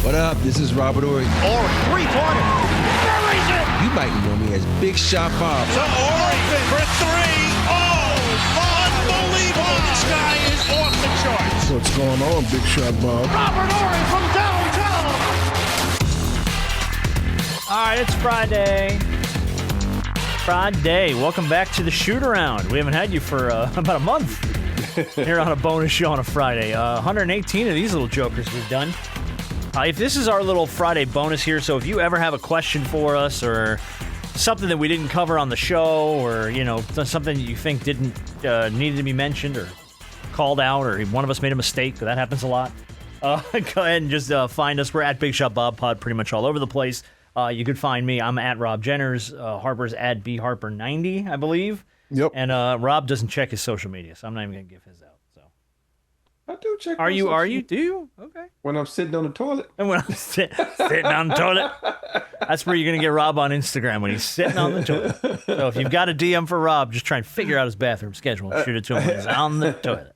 What up? This is Robert Horry. Horry, three-pointer. Buries it. You might know me as Big Shot Bob. To Horry for three. Oh, unbelievable. This guy is off the charts. What's going on, Big Shot Bob? Robert Horry from downtown. All right, it's Friday. Welcome back to the shoot-around. We haven't had you for about a month here on a bonus show on a Friday. 118 of these little jokers we've done. If this is our little Friday bonus here, so if you ever have a question for us or something that we didn't cover on the show or, you know, something that you think didn't need to be mentioned or called out or one of us made a mistake, that happens a lot, go ahead and just find us. We're at Big Shot Bob Pod pretty much all over the place. You could find me. I'm at Rob Jenners. Harper's at bharper90, I believe. Yep. And Rob doesn't check his social media, so I'm not even going to give his out. So I do check. Are you? Do you? Okay. When I'm sitting on the toilet. And when I'm sitting on the toilet, that's where you're going to get Rob on Instagram, when he's sitting on the toilet. So if you've got a DM for Rob, just try and figure out his bathroom schedule and shoot it to him when he's on the toilet.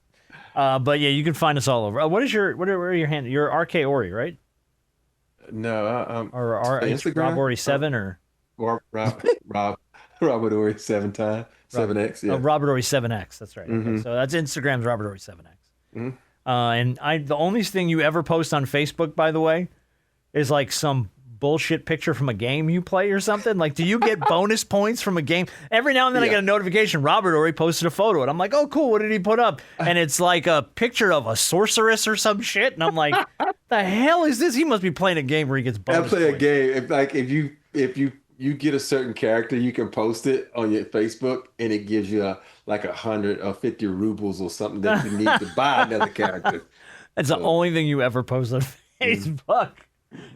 But yeah, you can find us all over. What are your handle? You're RK Horry, right? No, or Instagram. Rob Horry 7 or Robert Horry 7x. 7X, yeah. Robert Horry 7X, that's right. Mm-hmm. Okay, so that's Instagram's Robert Horry 7X. Mm-hmm. And the only thing you ever post on Facebook, by the way, is like some bullshit picture from a game you play or something. Like, do you get bonus points from a game? Every now and then I get a notification, Robert Horry posted a photo, and I'm like, oh, cool, what did he put up? And it's like a picture of a sorceress or some shit, and I'm like, the hell is this? He must be playing a game where he gets bonus I play points. a game. If you get a certain character, you can post it on your Facebook, and it gives you like 100 or 50 rubles or something that you need to buy another character. That's the only thing you ever post on Facebook.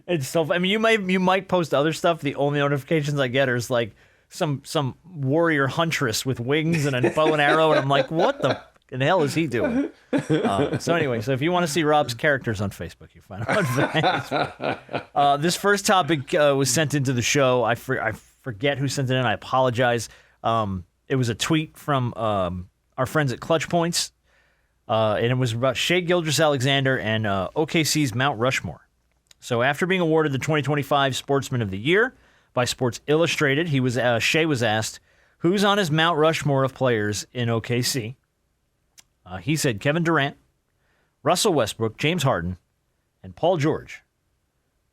It's so. I mean, you might post other stuff. The only notifications I get is like some warrior huntress with wings and a bow and arrow, and I'm like, what the hell is he doing? So anyway, so if you want to see Rob's characters on Facebook, you find them on Facebook. This first topic was sent into the show. I forget who sent it in. I apologize. It was a tweet from our friends at Clutch Points, and it was about Shai Gilgeous-Alexander and OKC's Mount Rushmore. So after being awarded the 2025 Sportsman of the Year by Sports Illustrated, Shai was asked, who's on his Mount Rushmore of players in OKC? He said Kevin Durant, Russell Westbrook, James Harden, and Paul George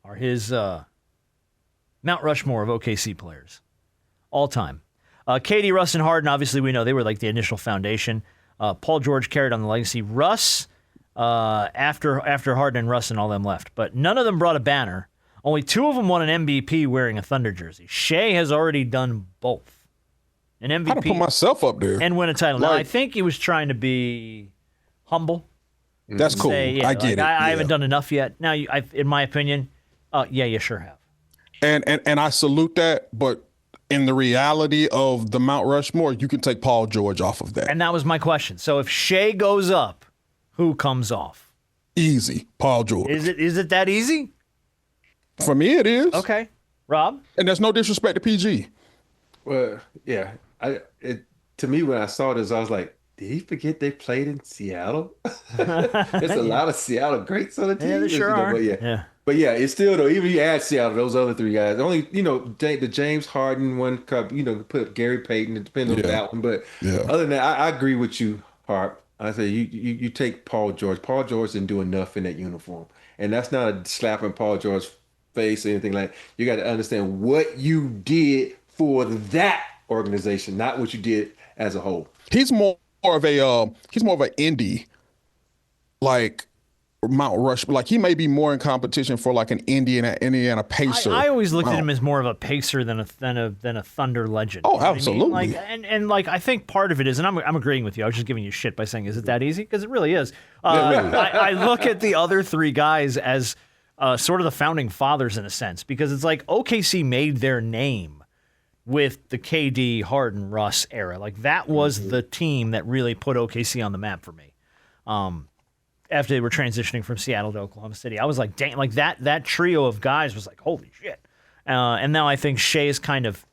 are his Mount Rushmore of OKC players all time. KD, Russ, and Harden, obviously we know they were like the initial foundation. Paul George carried on the legacy. Russ, after Harden and Russ and all them left. But none of them brought a banner. Only two of them won an MVP wearing a Thunder jersey. Shai has already done both. An MVP. I'd put myself up there. And win a title. Now, I think he was trying to be humble. That's cool. I get it. I haven't done enough yet. Now, in my opinion, yeah, you sure have. And I salute that, but in the reality of the Mount Rushmore, you can take Paul George off of that. And that was my question. So if Shai goes up, who comes off? Easy, Paul George. Is it that easy? For me, it is. Okay. Rob? And there's no disrespect to PG. Well, yeah. To me, when I saw this, I was like, did he forget they played in Seattle? There's a lot of Seattle greats on the team. Yeah, there sure are. But yeah, it's still though. Even if you add Seattle, those other three guys, only the James Harden one cup. Put Gary Payton. It depends on that one. But other than that, I agree with you, Harp. I say you take Paul George. Paul George didn't do enough in that uniform, and that's not a slap in Paul George's face or anything like that. You got to understand what you did for that organization, not what you did as a whole. He's more of an indie, like Mount Rushmore. Like he may be more in competition for like an Indiana Pacer. I always looked at him as more of a Pacer than a Thunder legend. Oh, absolutely. I mean? and I think part of it is, and I'm agreeing with you. I was just giving you shit by saying, is it that easy? Because it really is. I look at the other three guys as sort of the founding fathers in a sense, because it's like OKC made their name with the KD, Harden, Russ era. Like that was the team that really put OKC on the map for me. After they were transitioning from Seattle to Oklahoma City, I was like, dang, like that trio of guys was like, holy shit. And now I think Shai has kind of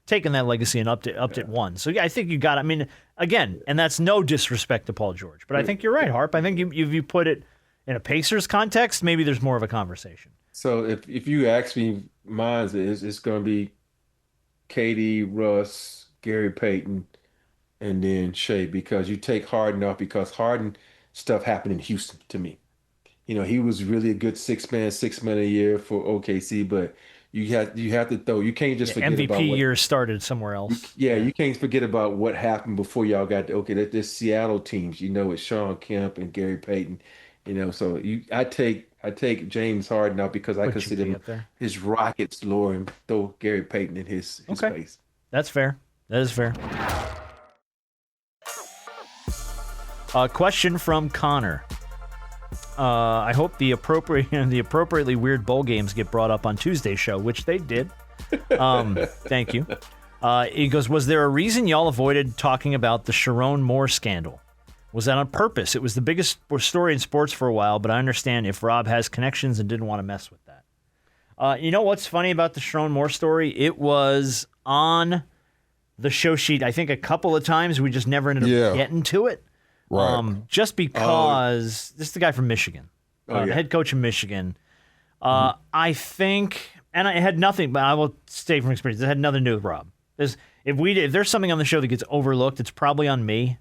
taken that legacy and upped it one. So yeah, I think you got. I mean, again, and that's no disrespect to Paul George, but I think you're right, Harp. I think if you put it in a Pacers context, maybe there's more of a conversation. So if you ask me, mine is it's going to be KD, Russ, Gary Payton, and then Shea because you take Harden off because Harden stuff happened in Houston to me. He was really a good six man a year for OKC, but you have to throw. You can't just Yeah, forget about MVP what. year started somewhere else. Yeah, you can't forget about what happened before y'all got to, okay. This Seattle teams, with Sean Kemp and Gary Payton, So I take James Harden out because I Put consider GP him up there. his Rockets lower and throw Gary Payton in his Okay. place. That's fair. That is fair. Question from Connor. I hope the appropriately weird bowl games get brought up on Tuesday's show, which they did. Thank you. He goes, was there a reason y'all avoided talking about the Sheronne Moore scandal? Was that on purpose? It was the biggest story in sports for a while, but I understand if Rob has connections and didn't want to mess with that. You know what's funny about the Sheronne Moore story? It was on the show sheet, I think, a couple of times. We just never ended up getting to it. Right. Just because this is the guy from Michigan, the head coach of Michigan. I think, and I had nothing, but I will say from experience, it had nothing to do with Rob. If there's something on the show that gets overlooked, it's probably on me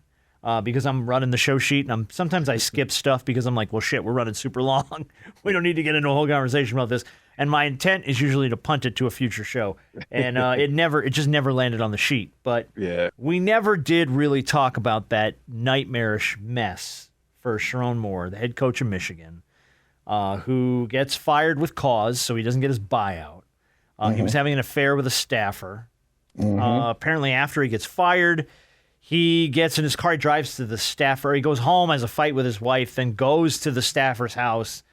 because I'm running the show sheet, and sometimes I skip stuff because I'm like, well, shit, we're running super long. We don't need to get into a whole conversation about this. And my intent is usually to punt it to a future show, and it just never landed on the sheet. But we never did really talk about that nightmarish mess for Sheronne Moore, the head coach of Michigan, who gets fired with cause, so he doesn't get his buyout. He was having an affair with a staffer. Apparently, after he gets fired, he gets in his car, he drives to the staffer. He goes home, has a fight with his wife, then goes to the staffer's house,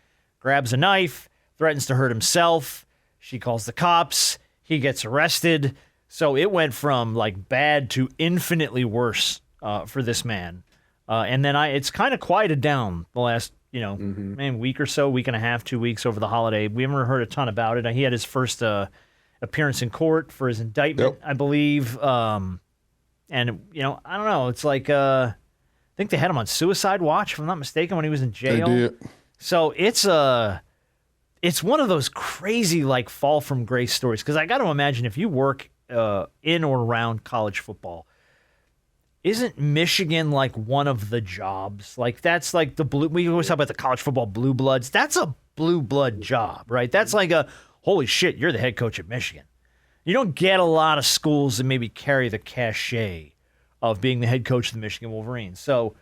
grabs a knife, threatens to hurt himself. She calls the cops. He gets arrested. So it went from like bad to infinitely worse for this man. And then it's kind of quieted down the last, maybe week or so, week and a half, 2 weeks over the holiday. We haven't heard a ton about it. He had his first appearance in court for his indictment, I believe. And, I don't know. It's like, I think they had him on suicide watch, if I'm not mistaken, when he was in jail. They did. So it's one of those crazy, like, fall from grace stories. Because I got to imagine if you work in or around college football, isn't Michigan like one of the jobs? Like, that's like we always talk about the college football blue bloods. That's a blue blood job, right? That's like holy shit, you're the head coach at Michigan. You don't get a lot of schools that maybe carry the cachet of being the head coach of the Michigan Wolverines. So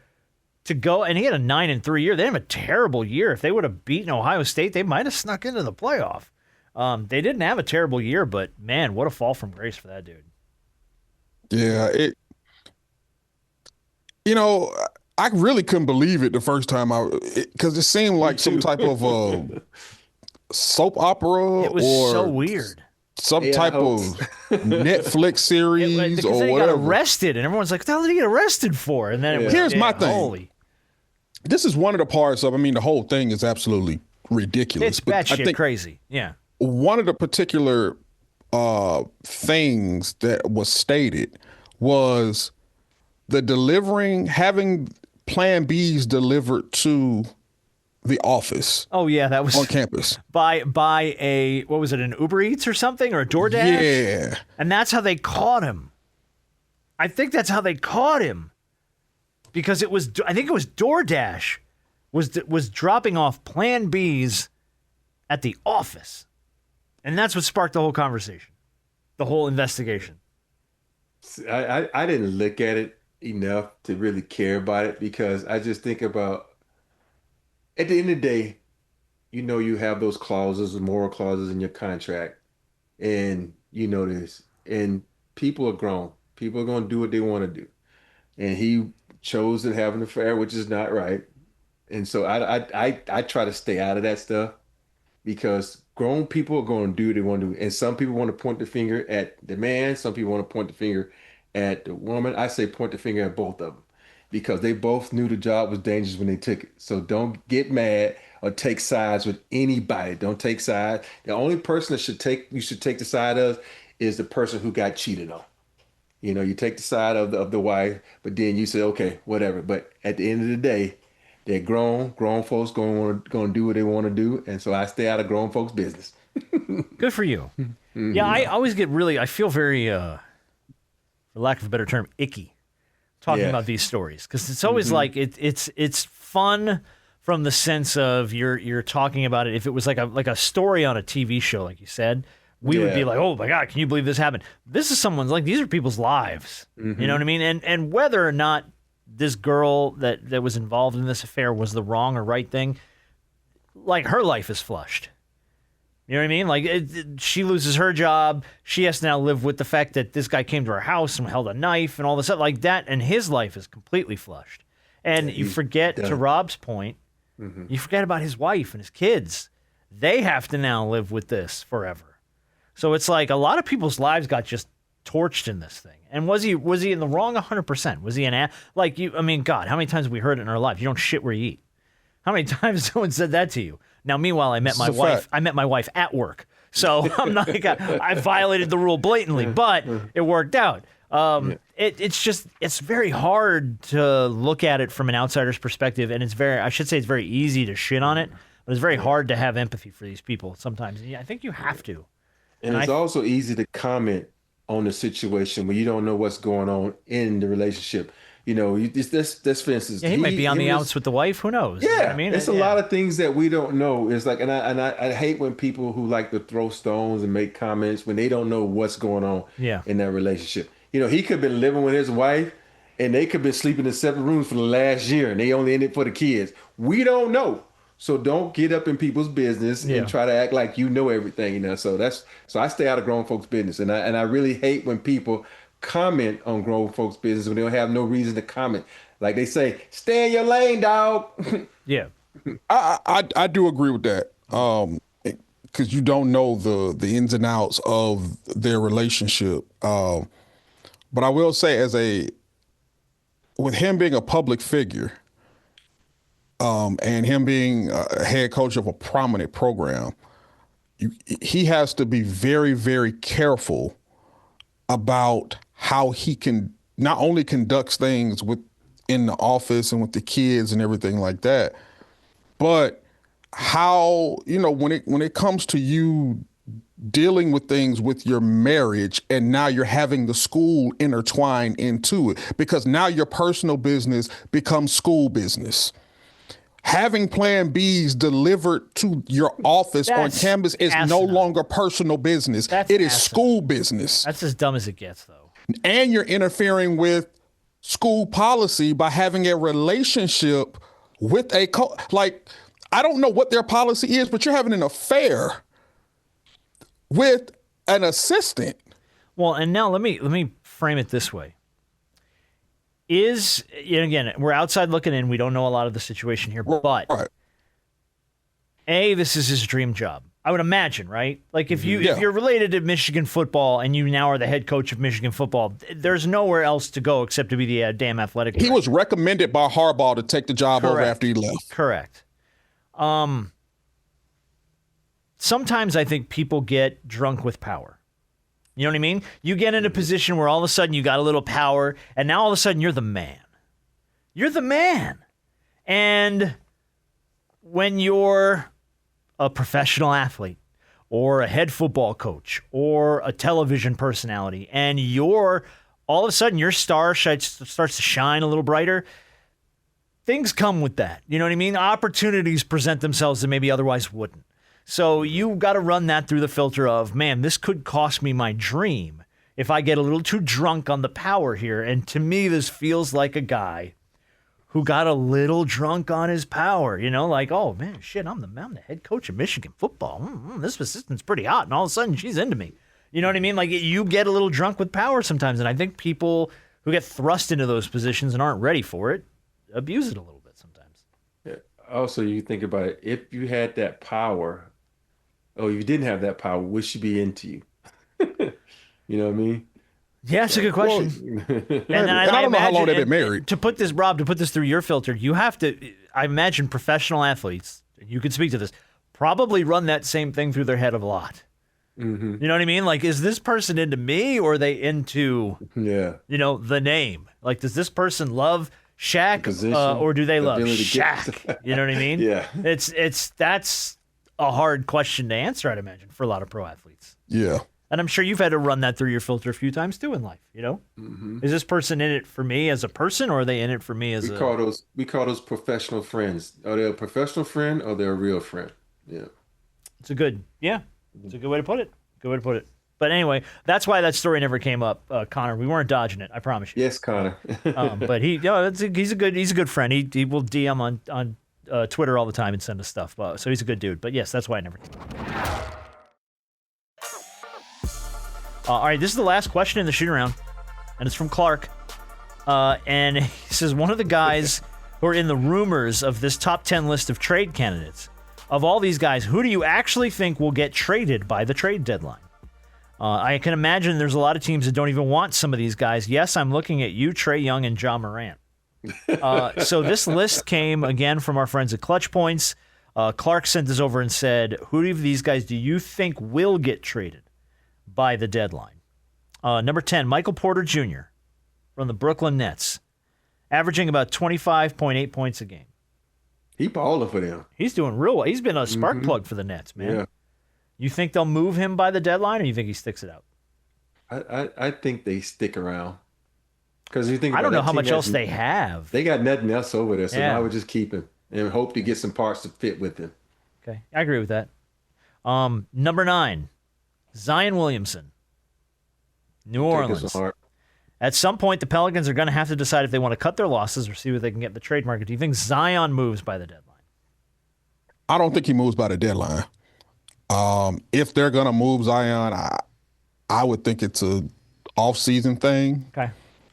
to go, and he had a 9-3 year. They didn't have a terrible year. If they would have beaten Ohio State, they might have snuck into the playoff. They didn't have a terrible year, but man, what a fall from grace for that dude. Yeah, I really couldn't believe it the first time because it seemed like some type of soap opera. It was so weird. Some type of Netflix series or then he whatever. got arrested, and everyone's like, "What the hell did he get arrested for?" And then Here's my thing. Holy. This is one of the parts of. I mean, the whole thing is absolutely ridiculous. It's batshit crazy. Yeah. One of the particular things that was stated was having Plan Bs delivered to the office. Oh yeah, that was on campus by what was it, an Uber Eats or something, or a DoorDash? Yeah, and that's how they caught him. I think that's how they caught him because I think it was DoorDash was dropping off Plan Bs at the office, and that's what sparked the whole conversation, the whole investigation. I didn't look at it enough to really care about it because I just think about at the end of the day, you have those clauses, moral clauses in your contract, and you know this, and people are grown. People are going to do what they want to do, and he chose to have an affair, which is not right, and so I try to stay out of that stuff because grown people are going to do what they want to do, and some people want to point the finger at the man, some people want to point the finger at the woman. I say point the finger at both of them because they both knew the job was dangerous when they took it. So don't get mad or take sides with anybody. Don't take sides. The only person that you should take the side of is the person who got cheated on. You take the side of the wife, but then you say, okay, whatever. But at the end of the day, They're grown. Grown folks going to do what they want to do, and so I stay out of grown folks' business. Good for you. Yeah, I always get I feel very, for lack of a better term, icky talking about these stories, because it's always like it's fun from the sense of you're talking about it. If it was like a story on a TV show, like you said, we would be like, oh my God, can you believe this happened? This is these are people's lives. You know what I mean? And whether or not this girl that was involved in this affair was the wrong or right thing, like, her life is flushed. You know what I mean? Like, she loses her job. She has to now live with the fact that this guy came to her house and held a knife and all this stuff like that, and his life is completely flushed. And you forget, to Rob's point, you forget about his wife and his kids. They have to now live with this forever. So it's like a lot of people's lives got just torched in this thing. And was he in the wrong 100%? Was he God, how many times have we heard it in our lives? You don't shit where you eat. How many times has someone said that to you? Now, meanwhile, I met my wife. I met my wife at work, so I'm not like I violated the rule blatantly, but it worked out. It's very hard to look at it from an outsider's perspective, and it's very easy to shit on it, but it's very hard to have empathy for these people sometimes. And I think you have to. And it's also easy to comment on the situation when you don't know what's going on in the relationship. You know, this for instance. Yeah, he might be on the outs with the wife. Who knows? Yeah, you know what I mean, it's a lot of things that we don't know. It's like, and I hate when people who like to throw stones and make comments when they don't know what's going on in that relationship. You know, he could have been living with his wife, and they could have been sleeping in separate rooms for the last year, and they only in it for the kids. We don't know. So don't get up in people's business and try to act like you know everything. You know, so I stay out of grown folks' business, and I really hate when people comment on grown folks' business when they don't have no reason to comment. Like they say, stay in your lane, dog. Yeah. I do agree with that. Because you don't know the ins and outs of their relationship. But I will say, with him being a public figure, and him being a head coach of a prominent program, he has to be very, very careful about how he can not only conducts things in the office and with the kids and everything like that, but how, when it comes to you dealing with things with your marriage, and now you're having the school intertwined into it, because now your personal business becomes school business. Having plan Bs delivered to your office on campus is no longer personal business. It is school business. That's as dumb as it gets, though. And you're interfering with school policy by having a relationship with a I don't know what their policy is, but you're having an affair with an assistant. Well, and now let me frame it this way. Again, we're outside looking in. We don't know a lot of the situation here, but this is his dream job. I would imagine, right? Like if you're related to Michigan football and you now are the head coach of Michigan football, there's nowhere else to go except to be the damn athletic director. He was recommended by Harbaugh to take the job over after he left. Correct. Sometimes I think people get drunk with power. You know what I mean? You get in a position where all of a sudden you got a little power, and now all of a sudden you're the man. You're the man. And when you're a professional athlete or a head football coach or a television personality, and all of a sudden your star starts to shine a little brighter, things come with that. You know what I mean? Opportunities present themselves that maybe otherwise wouldn't. So you got to run that through the filter of, man, this could cost me my dream if I get a little too drunk on the power here. And to me, this feels like a guy who got a little drunk on his power, like, oh man, shit, I'm the head coach of Michigan football. This assistant's pretty hot, and all of a sudden she's into me. You know what I mean? Like, you get a little drunk with power sometimes, and I think people who get thrust into those positions and aren't ready for it abuse it a little bit sometimes. Yeah. Also, you think about it, if you had that power, if you didn't have that power, would she be into you? You know what I mean? Yeah, that's a good question. And I don't know how long they've been married. To put this through your filter, you have to, I imagine professional athletes, you could speak to this, probably run that same thing through their head a lot. Mm-hmm. You know what I mean? Like, is this person into me, or are they into, the name? Like, does this person love Shaq, or do they love Shaq? You know what I mean? Yeah. That's a hard question to answer, I'd imagine, for a lot of pro athletes. Yeah. And I'm sure you've had to run that through your filter a few times too in life. You know, is this person in it for me as a person, or are they in it for me as we call those professional friends. Are they a professional friend or they're a real friend? Yeah. It's a good way to put it. Good way to put it. But anyway, that's why that story never came up, Connor. We weren't dodging it, I promise you. Yes, Connor. But he's a good friend. He will DM on Twitter all the time and send us stuff. So he's a good dude. But yes, that's why it never came up. All right, this is the last question in the shoot around, and it's from Clark. And he says, one of the guys who are in the rumors of this top 10 list of trade candidates, of all these guys, who do you actually think will get traded by the trade deadline? I can imagine there's a lot of teams that don't even want some of these guys. Yes, I'm looking at you, Trae Young, and Ja Morant. So this list came, again, from our friends at Clutch Points. Clark sent this over and said, who of these guys do you think will get traded by the deadline? Number 10, Michael Porter Jr. from the Brooklyn Nets, averaging about 25.8 points a game. He balling for them. He's doing real well. He's been a spark plug for the Nets, man. Yeah. You think they'll move him by the deadline, or you think he sticks it out? I think they stick around. Because you think I don't know how much else they have. They got nothing else over there, so I would just keep him and hope to get some parts to fit with him. Okay, I agree with that. Number 9, Zion Williamson, New Orleans. At some point, the Pelicans are going to have to decide if they want to cut their losses or see what they can get in the trade market. Do you think Zion moves by the deadline? I don't think he moves by the deadline. If they're going to move Zion, I would think it's a off-season thing. Okay.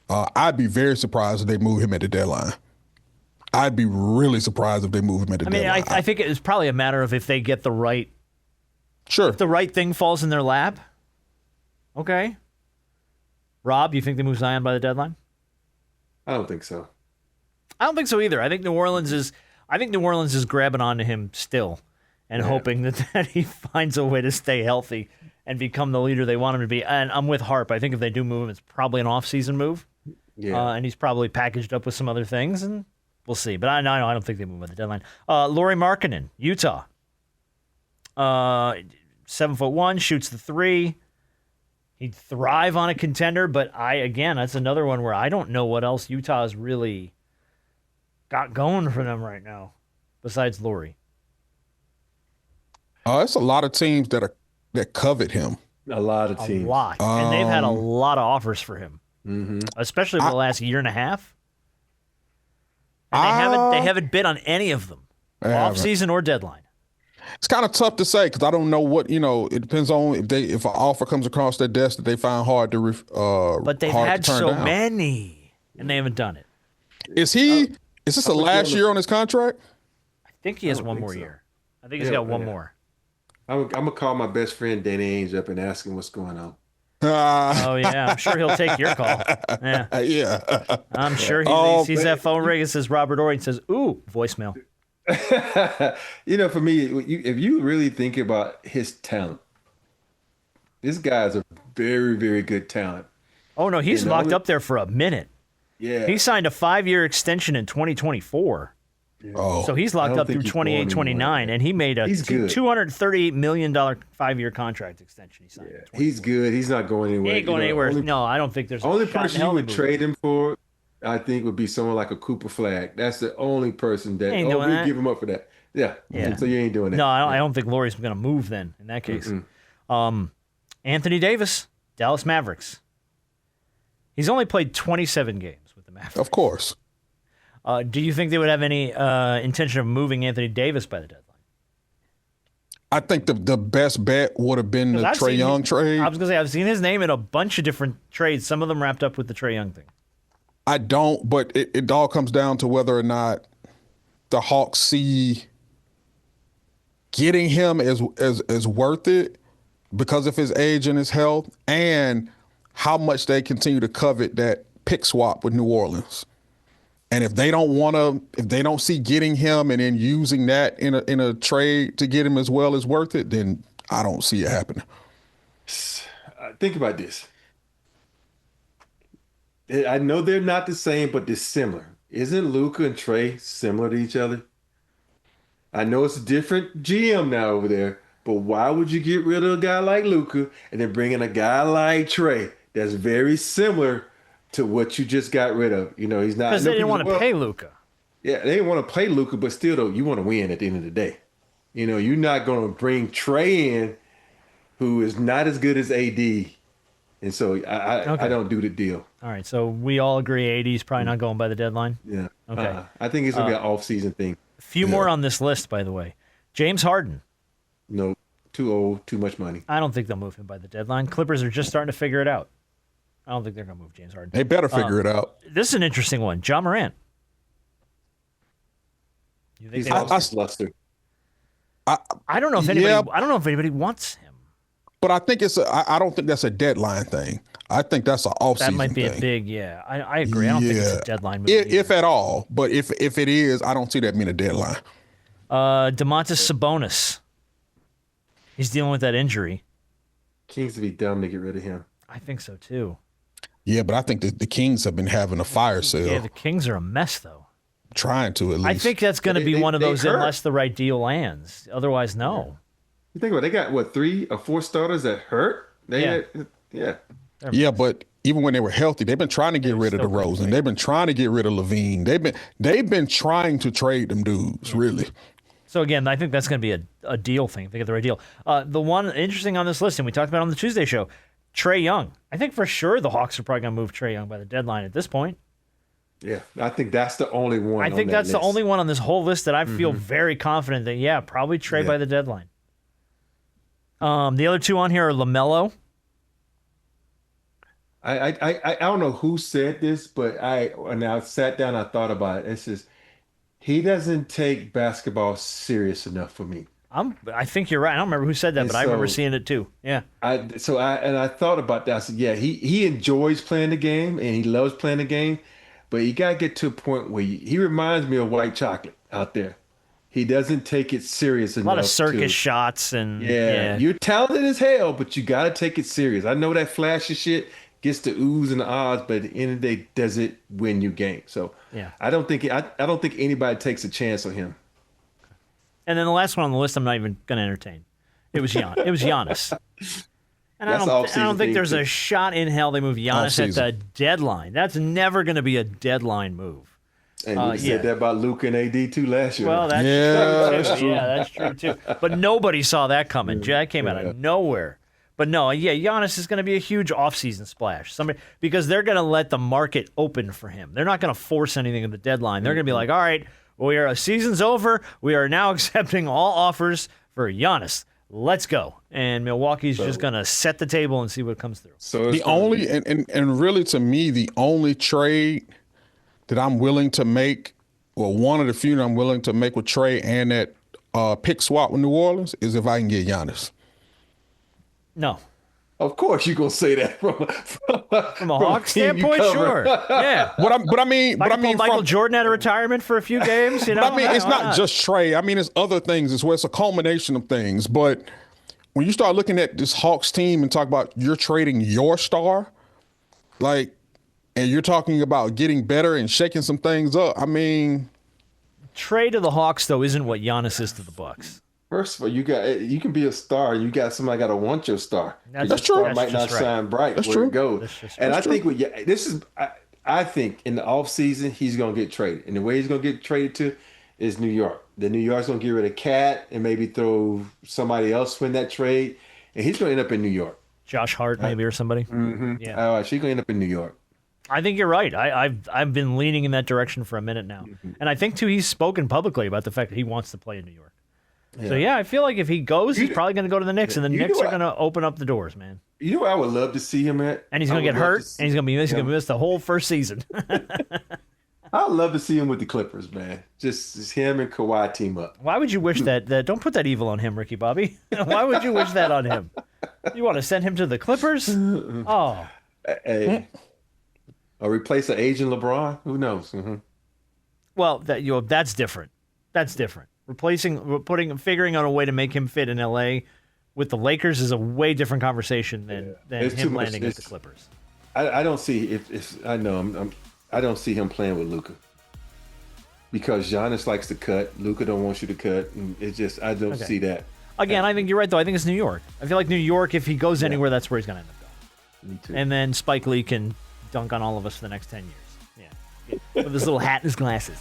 I'd be very surprised if they move him at the deadline. I'd be really surprised if they move him at the deadline. I think it's probably a matter of if they get the right. Sure. If the right thing falls in their lap. Okay. Rob, you think they move Zion by the deadline? I don't think so. I don't think so either. I think New Orleans is grabbing onto him still and hoping that he finds a way to stay healthy and become the leader they want him to be. And I'm with Harp. I think if they do move him, it's probably an off-season move. Yeah. And he's probably packaged up with some other things, and we'll see. But I don't think they move by the deadline. Lauri Markkanen, Utah. 7'1", shoots the 3. He'd thrive on a contender, but that's another one where I don't know what else Utah has really got going for them right now, besides Lauri. It's a lot of teams that covet him. A lot of teams. A lot. And they've had a lot of offers for him, especially over the last year and a half. And they haven't bid on any of them, off-season or deadline. It's kind of tough to say because I don't know what, it depends on if an offer comes across their desk that they find hard to but they've had so many, and they haven't done it. Is this the last year on his contract? I think he has one more year. I think he's got one more. I'm going to call my best friend Danny Ainge up and ask him what's going on. Oh, yeah. I'm sure he'll take your call. Yeah. Yeah. I'm sure he sees that phone ring and says, Robert Horry, and says, ooh, voicemail. For me, if you really think about his talent, this guy's a very, very good talent. Oh, no, he's locked up there for a minute. Yeah. He signed a 5-year extension in 2024. Oh. So he's locked up through 28, 29, and he made a $238 million 5-year contract extension. He signed. Yeah. He's good. He's not going anywhere. He ain't going anywhere. No, I don't think there's only person you would trade him for, I think, would be someone like a Cooper Flag. That's the only person that we give him up for that. Yeah. So you ain't doing that. No, I don't think Lauri's going to move then in that case. Anthony Davis, Dallas Mavericks. He's only played 27 games with the Mavericks. Of course. Do you think they would have any intention of moving Anthony Davis by the deadline? I think the best bet would have been the Trae Young trade. I was going to say, I've seen his name in a bunch of different trades, some of them wrapped up with the Trae Young thing. I don't, but it all comes down to whether or not the Hawks see getting him as worth it because of his age and his health, and how much they continue to covet that pick swap with New Orleans. And if they don't see getting him and then using that in a trade to get him as well as worth it, then I don't see it happening. Think about this. I know they're not the same, but they're similar. isn't Luka and Trey similar to each other? I know it's a different GM now over there, but why would you get rid of a guy like Luka and then bring in a guy like Trey that's very similar to what you just got rid of? You know, he's not Because they didn't want to pay Luka. Yeah, they didn't want to play Luka, but still, though, you want to win at the end of the day. You know, you're not going to bring Trey in, who is not as good as AD, and so I don't do the deal. All right, so we all agree AD's probably not going by the deadline. Yeah. Okay. I think it's going to be an off-season thing. A few more on this list, by the way. James Harden. No, too old, too much money. I don't think they'll move him by the deadline. Clippers are just starting to figure it out. I don't think they're going to move James Harden. They better figure it out. This is an interesting one. Ja Morant. You think He's they lost his luster. I don't know if anybody. Yeah. I don't know if anybody wants him. But I think I don't think that's a deadline thing. I think that's an off-season That might be thing. a big. Yeah, I agree. I don't think it's a deadline move. If at all. But if it is, I don't see that being a deadline. Domantas Sabonis. He's dealing with that injury. Kings would be dumb to get rid of him. I think so too. Yeah, but I think the Kings have been having a fire sale. Yeah, the Kings are a mess though. Trying to at least. I think that's going to be one of they those hurt. unless the right deal lands. Otherwise, no. You think about it, they got 3 or 4 starters that hurt? Yeah. Yeah, but even when they were healthy, they've been trying to get rid of DeRozan. They've been trying to get rid of Levine. They've been trying to trade them dudes, really. So again, I think that's going to be a deal thing. If they get the right deal. The one interesting on this list, and we talked about it on the Tuesday show, Trae Young. I think for sure the Hawks are probably going to move Trae Young by the deadline at this point. Yeah, I think that's the only one. I think that's the only one on this whole list that I feel very confident that, probably Trae by the deadline. The other two on here are LaMelo. I don't know who said this, but when I sat down, I thought about it. It's just he doesn't take basketball serious enough for me. I think you're right. I don't remember who said that, but I remember seeing it too. Yeah. I thought about that. I said, yeah, he enjoys playing the game and he loves playing the game, but you gotta get to a point where he reminds me of white chocolate out there. He doesn't take it serious enough. A lot of circus shots and you're talented as hell, but you gotta take it serious. I know that flashy shit gets the oohs and the ahs, but at the end of the day, does it win you games? So I don't think anybody takes a chance on him. And then the last one on the list, I'm not even going to entertain. It was Giannis. And I don't think there's a shot in hell they move Giannis at the deadline. That's never going to be a deadline move. And you said that about Luke and AD too last year. Well, that's true. Yeah, that's true too. But nobody saw that coming. That came out of nowhere. But no, Giannis is going to be a huge offseason splash. Because they're going to let the market open for him. They're not going to force anything at the deadline. They're going to be like, all right, season's over. We are now accepting all offers for Giannis. Let's go. And Milwaukee's just going to set the table and see what comes through. So the only and really to me, the only trade that I'm willing to make, well, one of the few that I'm willing to make with Trae and that pick swap with New Orleans is if I can get Giannis. No. Of course you're gonna say that from a Hawks standpoint, sure. Yeah. But I mean, Michael Jordan out of retirement for a few games, you know. But I mean, it's not just Trae. I mean, it's other things as well. It's a culmination of things. But when you start looking at this Hawks team and talk about you're trading your star, and you're talking about getting better and shaking some things up. I mean, trade to the Hawks though isn't what Giannis is to the Bucks. First of all, you can be a star. You got somebody got to want your star. That's true. Star might not shine bright where it goes. And I think I think in the offseason he's gonna get traded, and the way he's gonna get traded to is New York. The New York's gonna get rid of Cat and maybe throw somebody else win that trade, and he's gonna end up in New York. Josh Hart maybe or somebody. Mm-hmm. Yeah. She's gonna end up in New York. I think you're right. I've been leaning in that direction for a minute now, and I think too he's spoken publicly about the fact that he wants to play in New York. Yeah. So, I feel like if he goes, he's probably going to go to the Knicks, and the Knicks are going to open up the doors, man. You know where I would love to see him at? And he's going to get hurt, and he's going to miss the whole first season. I'd love to see him with the Clippers, man. Just him and Kawhi team up. Why would you wish that? Don't put that evil on him, Ricky Bobby. Why would you wish that on him? You want to send him to the Clippers? Oh. Hey. Or replace an aging LeBron? Who knows? Mm-hmm. Well, that's different. That's different. Figuring out a way to make him fit in LA with the Lakers is a way different conversation than him landing at the Clippers. I don't see I don't see him playing with Luka. because Giannis likes to cut. Luka don't want you to cut. And it just, I don't see that. Again, I think you're right, though. I think it's New York. I feel like New York, if he goes anywhere, that's where he's going to end up going. Me too. And then Spike Lee can dunk on all of us for the next 10 years. Yeah. With his little hat and his glasses.